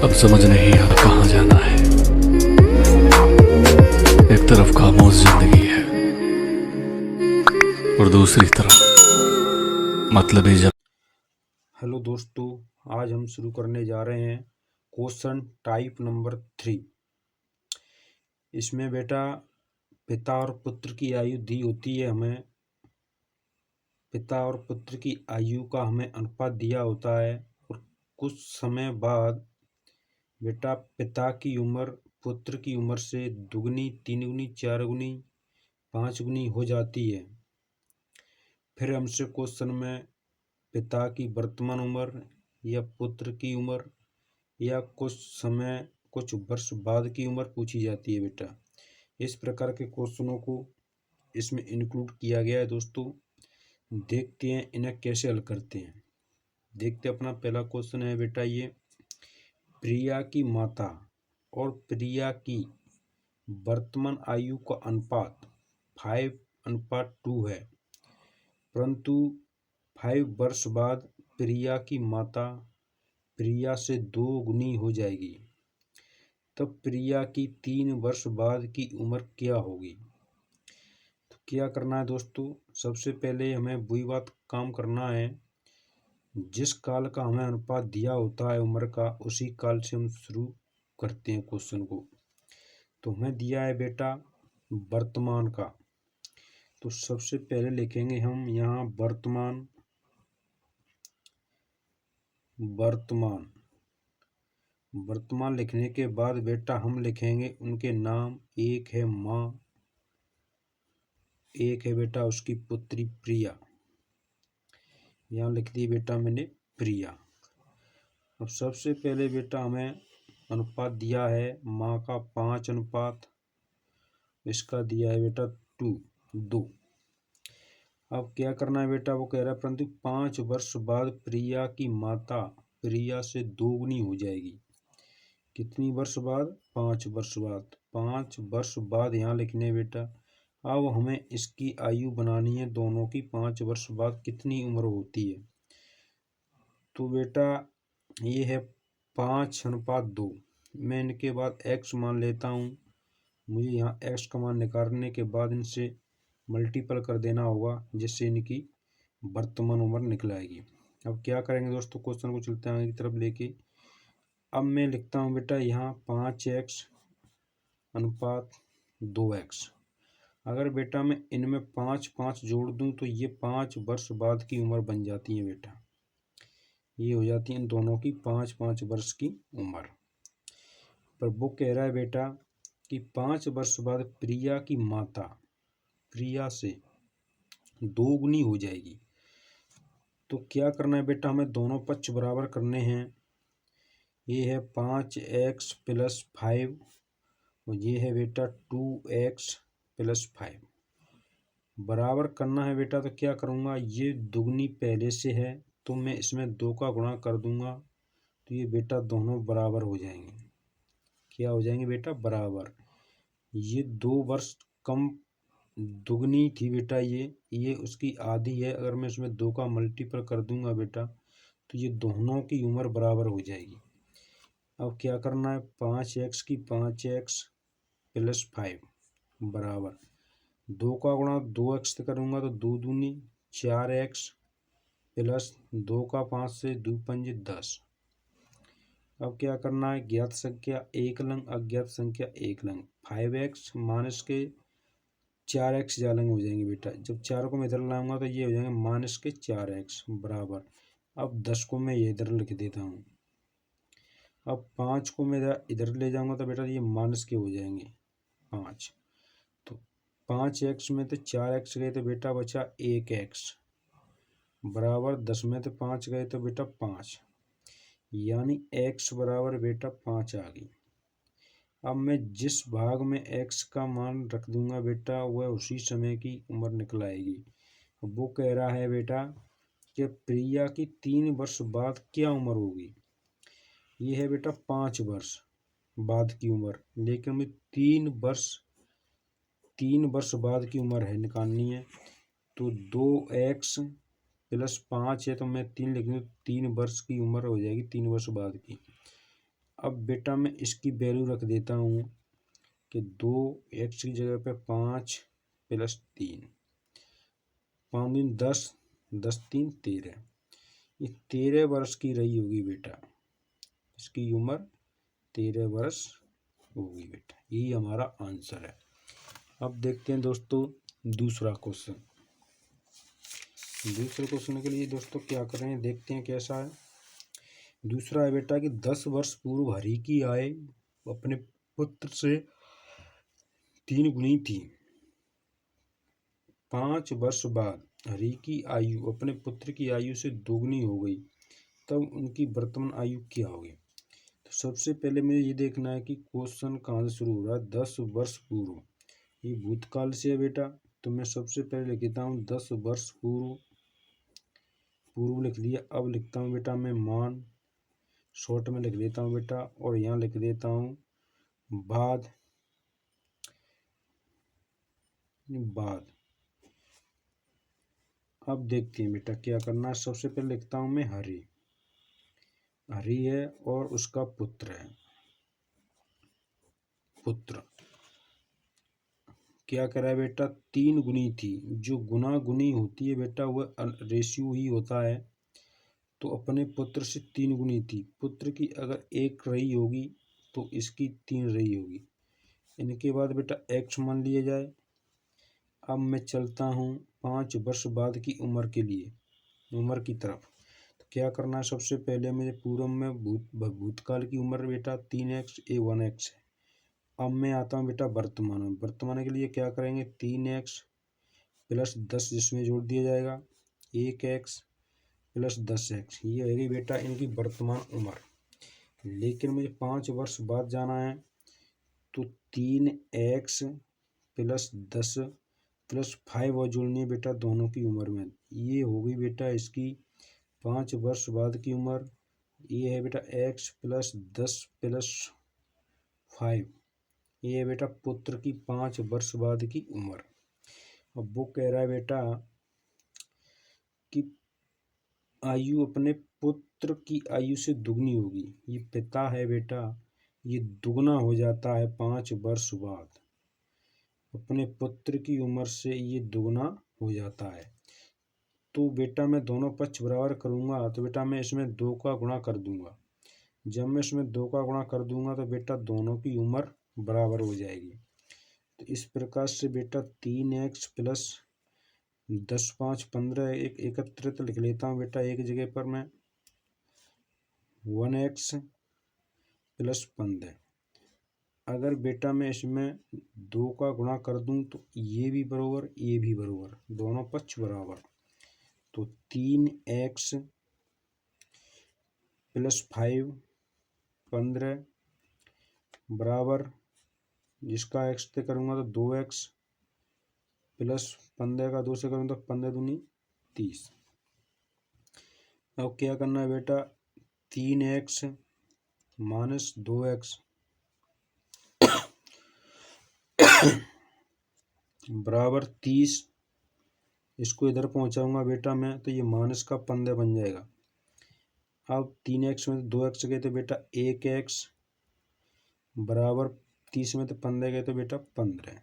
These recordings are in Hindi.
अब समझ नहीं आता कहाँ जाना है। एक तरफ खामोश जिंदगी है और दूसरी तरफ मतलबी हेलो दोस्तों, आज हम शुरू करने जा रहे हैं क्वेश्चन टाइप नंबर 3। इसमें बेटा पिता और पुत्र की आयु दी होती है। हमें पिता और पुत्र की आयु का हमें अनुपात दिया होता है और कुछ समय बाद बेटा पिता की उम्र पुत्र की उम्र से दुगनी, तीन गुनी, चार गुनी, पाँच गुनी हो जाती है। फिर हमसे क्वेश्चन में पिता की वर्तमान उम्र या पुत्र की उम्र या कुछ वर्ष बाद की उम्र पूछी जाती है बेटा। इस प्रकार के क्वेश्चनों को इसमें इंक्लूड किया गया है दोस्तों। देखते हैं इन्हें कैसे हल करते हैं। देखते अपना पहला क्वेश्चन है बेटा ये, प्रिया की माता और प्रिया की वर्तमान आयु का अनुपात 5:2 है, परंतु 5 वर्ष बाद प्रिया की माता प्रिया से 2 गुनी हो जाएगी। तब प्रिया की 3 वर्ष बाद की उम्र क्या होगी? तो क्या करना है दोस्तों, सबसे पहले हमें वही बात काम करना है। जिस काल का हमें अनुपात दिया होता है उम्र का, उसी काल से हम शुरू करते हैं क्वेश्चन को। तो हमें दिया है बेटा वर्तमान का, तो सबसे पहले लिखेंगे हम यहाँ वर्तमान। वर्तमान लिखने के बाद बेटा हम लिखेंगे उनके नाम। एक है माँ, एक है बेटा उसकी पुत्री प्रिया। यहाँ लिख दी बेटा मैंने प्रिया। अब सबसे पहले बेटा हमें अनुपात दिया है माँ का 5:, इसका दिया है बेटा 2। अब क्या करना है बेटा, वो कह रहा है परंतु 5 वर्ष बाद प्रिया की माता प्रिया से 2 गुनी हो जाएगी। कितनी वर्ष बाद? 5 वर्ष बाद। 5 वर्ष बाद यहाँ लिखने बेटा। अब हमें इसकी आयु बनानी है दोनों की। 5 वर्ष बाद कितनी उम्र होती है? तो बेटा ये है 5:2। मैं इनके बाद x मान लेता हूँ। मुझे यहाँ x का मान निकालने के बाद इनसे मल्टीपल कर देना होगा, जिससे इनकी वर्तमान उम्र निकल आएगी। अब क्या करेंगे दोस्तों, क्वेश्चन को चलते हैं आगे की तरफ लेके। अब मैं लिखता हूँ बेटा यहाँ 5x/2x। अगर बेटा मैं इनमें 5 जोड़ दूँ तो ये 5 वर्ष बाद की उम्र बन जाती है बेटा। ये हो जाती है इन दोनों की 5 वर्ष की उम्र। पर वो कह रहा है बेटा कि 5 वर्ष बाद प्रिया की माता प्रिया से 2 गुनी हो जाएगी। तो क्या करना है बेटा, हमें दोनों पक्ष बराबर करने हैं। ये है 5x + 5 और ये है बेटा 2x + 5 बराबर करना है बेटा। तो क्या करूँगा, ये दुगनी पहले से है तो मैं इसमें 2 का गुणा कर दूंगा, तो ये बेटा दोनों बराबर हो जाएंगे। क्या हो जाएंगे बेटा? बराबर। ये 2 वर्ष कम दुगनी थी बेटा, ये उसकी आधी है। अगर मैं इसमें 2 का मल्टीपल कर दूंगा बेटा तो ये दोनों की उम्र बराबर हो जाएगी। अब क्या करना है, 5x की 5x + 5 बराबर 2 का गुणा 2x से करूँगा तो 2 दूनी 4x प्लस 2 का 5 से 2 पंजे 10। अब क्या करना है, ज्ञात संख्या एक लंग अज्ञात संख्या एक लंग। 5x माइनस के 4x जालंग हो जाएंगे बेटा। जब 4 को मैं इधर लाऊंगा तो ये हो जाएंगे -4x बराबर। अब 10 को मैं ये इधर लिख देता हूँ। अब 5 को मैं इधर ले जाऊंगा तो बेटा ये माइनस के हो जाएंगे 5। तो 5x में तो 4x गए तो बेटा बचा 1x बराबर 10 में तो 5 गए तो बेटा 5, यानी x बराबर बेटा 5 आ गई। अब मैं जिस भाग में x का मान रख दूंगा बेटा वह उसी समय की उम्र निकल आएगी। वो कह रहा है बेटा कि प्रिया की 3 वर्ष बाद क्या उम्र होगी। ये है बेटा 5 वर्ष बाद की उम्र, लेकिन मैं 3 वर्ष बाद की उम्र है निकालनी है। तो 2x + 5 है तो मैं 3 लिख दूँ, 3 वर्ष की उम्र हो जाएगी 3 वर्ष बाद की। अब बेटा मैं इसकी वैल्यू रख देता हूँ कि 2x की जगह पे 5 + 3, 5 दूनी 10, 10 3 13। ये 13 वर्ष की रही होगी बेटा, इसकी उम्र 13 वर्ष होगी बेटा। यही हमारा आंसर है। अब देखते हैं दोस्तों दूसरा क्वेश्चन। दूसरे क्वेश्चन के लिए दोस्तों क्या कर रहे हैं, देखते हैं कैसा है। दूसरा है बेटा कि 10 वर्ष पूर्व हरि की आय अपने पुत्र से 3 गुनी थी। 5 वर्ष बाद हरि की आयु अपने पुत्र की आयु से दोगुनी हो गई, तब उनकी वर्तमान आयु क्या होगी। तो सबसे पहले मुझे ये देखना है कि क्वेश्चन कहाँ से शुरू हो रहा है। 10 वर्ष पूर्व, ये भूतकाल से है बेटा, तो मैं सबसे पहले लिख देता हूँ 10 वर्ष पूर्व। पूर्व लिख दिया। अब लिखता हूँ बेटा मैं मान, शॉर्ट में लिख देता हूँ बेटा, और यहाँ लिख देता हूँ बाद। बाद अब देखते हैं बेटा क्या करना है। सबसे पहले लिखता हूँ मैं हरि। हरि है और उसका पुत्र है। पुत्र क्या करा है बेटा, 3 गुनी थी। जो गुना गुनी होती है बेटा वह रेशियो ही होता है। तो अपने पुत्र से 3 गुनी थी। पुत्र की अगर 1 रही होगी तो इसकी 3 रही होगी। इनके बाद बेटा x मान लिया जाए। अब मैं चलता हूँ 5 वर्ष बाद की उम्र के लिए, उम्र की तरफ। तो क्या करना है, सबसे पहले मुझे पूर्व में भूतकाल की उम्र बेटा 3x, ये 1x है। अब मैं आता हूँ बेटा वर्तमान में। वर्तमान के लिए क्या करेंगे, 3x + 10 जिसमें जोड़ दिया जाएगा 1x + 10x। ये रहेगी बेटा इनकी वर्तमान उम्र। लेकिन मुझे 5 वर्ष बाद जाना है, तो 3x + 10 + 5 और जोड़नी है बेटा दोनों की उम्र में। ये होगी बेटा इसकी 5 वर्ष बाद की उम्र। ये है बेटा x + 10 + 5। ये है बेटा पुत्र की 5 वर्ष बाद की उम्र। अब वो कह रहा है बेटा कि आयु अपने पुत्र की आयु से दुगनी होगी। ये पिता है बेटा, ये दुगना हो जाता है 5 वर्ष बाद। अपने पुत्र की उम्र से ये दुगना हो जाता है। तो बेटा मैं दोनों पक्ष बराबर करूँगा, तो बेटा मैं इसमें 2 का गुणा कर दूंगा। जब मैं इसमें 2 का गुणा कर दूंगा तो बेटा दोनों की उम्र बराबर हो जाएगी। तो इस प्रकार से बेटा 3x + 10 5 15 एक एकत्रित लिख लेता हूँ बेटा एक जगह पर मैं 1x + 15। अगर बेटा मैं इसमें 2 का गुणा कर दूं तो ये भी बराबर, ये भी बराबर, दोनों पक्ष बराबर। तो 3x + 5 15 बराबर, जिसका x से करूँगा तो 2x + 15 का 2 से करूँ तो 15 दूनी 30। अब क्या करना है बेटा, 3x - 2x बराबर 30। इसको इधर पहुंचाऊंगा बेटा मैं, तो ये -15 बन जाएगा। अब 3x में 2x गए तो बेटा 1x बराबर 30 में तो 15 गए तो बेटा 15,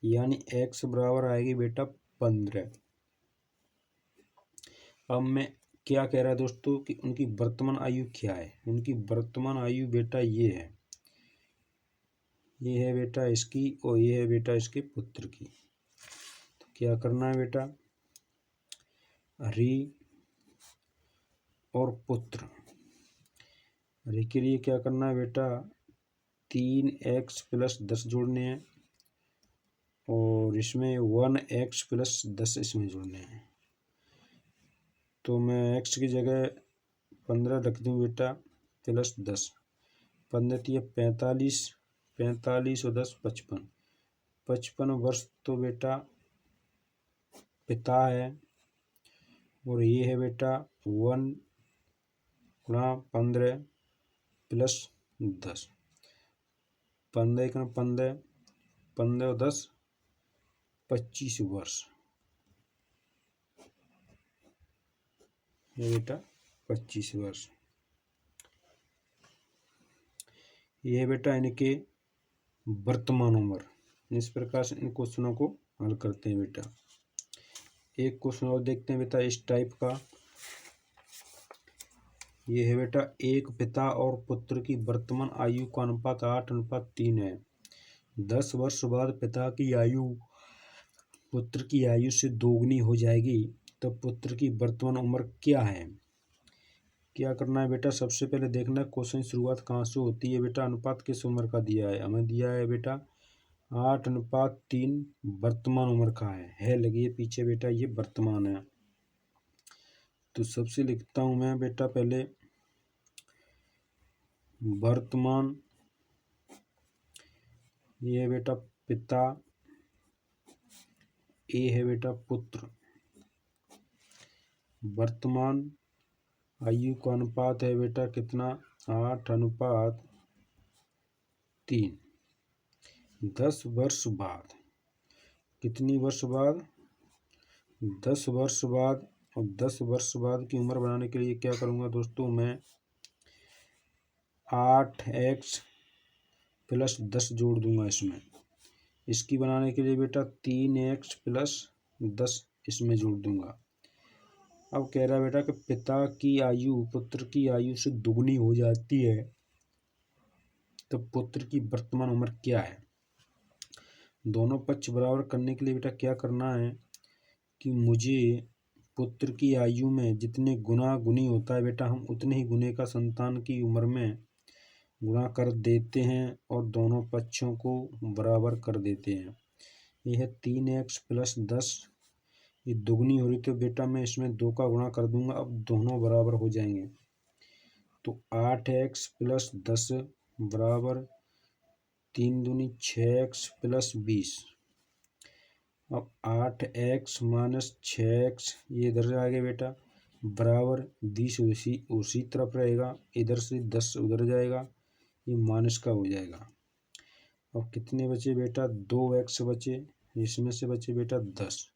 यानी x बराबर आएगी बेटा 15। अब मैं क्या कह रहा है दोस्तों कि उनकी वर्तमान आयु क्या है। उनकी वर्तमान आयु बेटा ये है बेटा इसकी, और ये है बेटा इसके पुत्र की। तो क्या करना है बेटा, हरि और पुत्र। हरि के लिए क्या करना है बेटा, 3x + 10 जोड़ने हैं, और इसमें 1x + 10 इसमें जोड़ने हैं। तो मैं x की जगह 15 रख दूँ बेटा + 10। 15 × 45, 45 और 10 55। 55 वर्ष तो बेटा पिता है, और ये है बेटा 1 × 15 + 10। 15 × 15, 15 और 10 25 वर्ष। ये बेटा 25 वर्ष। ये है बेटा इनके वर्तमान उम्र। इस प्रकार से इन क्वेश्चनों को हल करते हैं बेटा। एक क्वेश्चन और देखते हैं बेटा इस टाइप का। ये है बेटा एक पिता और पुत्र की वर्तमान आयु का अनुपात 8:3 है। 10 वर्ष बाद पिता की आयु पुत्र की आयु से दोगुनी हो जाएगी, तो पुत्र की वर्तमान उम्र क्या है। क्या करना है बेटा, सबसे पहले देखना है क्वेश्चन शुरुआत कहाँ से होती है बेटा। अनुपात किस उम्र का दिया है, हमें दिया है बेटा 8:3 वर्तमान उम्र का है लगी है पीछे बेटा, ये वर्तमान है। तो सबसे लिखता हूँ मैं बेटा पहले वर्तमान, ये है बेटा पिता, ए है बेटा पुत्र। वर्तमान आयु का अनुपात है बेटा कितना, 8:3। 10 वर्ष बाद, कितनी वर्ष बाद, 10 वर्ष बाद। और 10 वर्ष बाद की उम्र बनाने के लिए क्या करूँगा दोस्तों, मैं 8x + 10 जोड़ दूंगा इसमें। इसकी बनाने के लिए बेटा 3x + 10 इसमें जोड़ दूंगा। अब कह रहा है बेटा कि पिता की आयु पुत्र की आयु से दुगनी हो जाती है, तो पुत्र की वर्तमान उम्र क्या है। दोनों पक्ष बराबर करने के लिए बेटा क्या करना है कि मुझे पुत्र की आयु में जितने गुना गुनी होता है बेटा, हम उतने ही गुने का संतान की उम्र में गुणा कर देते हैं और दोनों पक्षों को बराबर कर देते हैं। यह है 3x + 10, ये दुगनी हो रही तो बेटा मैं इसमें 2 का गुणा कर दूंगा, अब दोनों बराबर हो जाएंगे। तो 8x + 10 बराबर 3 दूनी 6x + 20। अब 8x - 6x ये इधर से आ गया बेटा, बराबर 20 उसी तरफ रहेगा, इधर से 10 उधर जाएगा, ये माइनस का हो जाएगा। अब कितने बचे बेटा, 2x बचे, इसमें से बचे बेटा 10।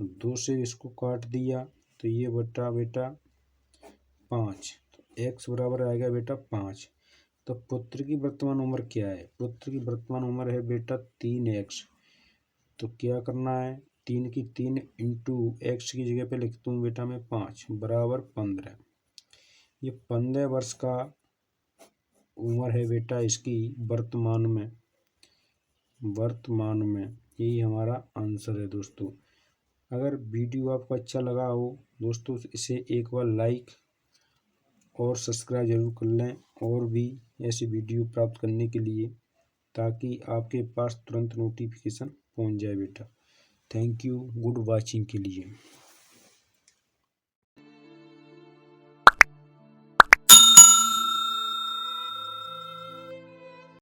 2 से इसको काट दिया तो ये बेटा 5, तो x बराबर आएगा बेटा 5। तो पुत्र की वर्तमान उम्र क्या है, पुत्र की वर्तमान उम्र है बेटा 3x। तो क्या करना है, 3 की 3 इंटू x की जगह पे लिखता हूँ बेटा मैं 5 बराबर 15। ये 15 वर्ष का उम्र है बेटा इसकी वर्तमान में, यही हमारा आंसर है दोस्तों। अगर वीडियो आपको अच्छा लगा हो दोस्तों, इसे एक बार लाइक और सब्सक्राइब जरूर कर लें, और भी ऐसी वीडियो प्राप्त करने के लिए, ताकि आपके पास तुरंत नोटिफिकेशन पहुंच जाए बेटा। थैंक यू, गुड वॉचिंग के लिए।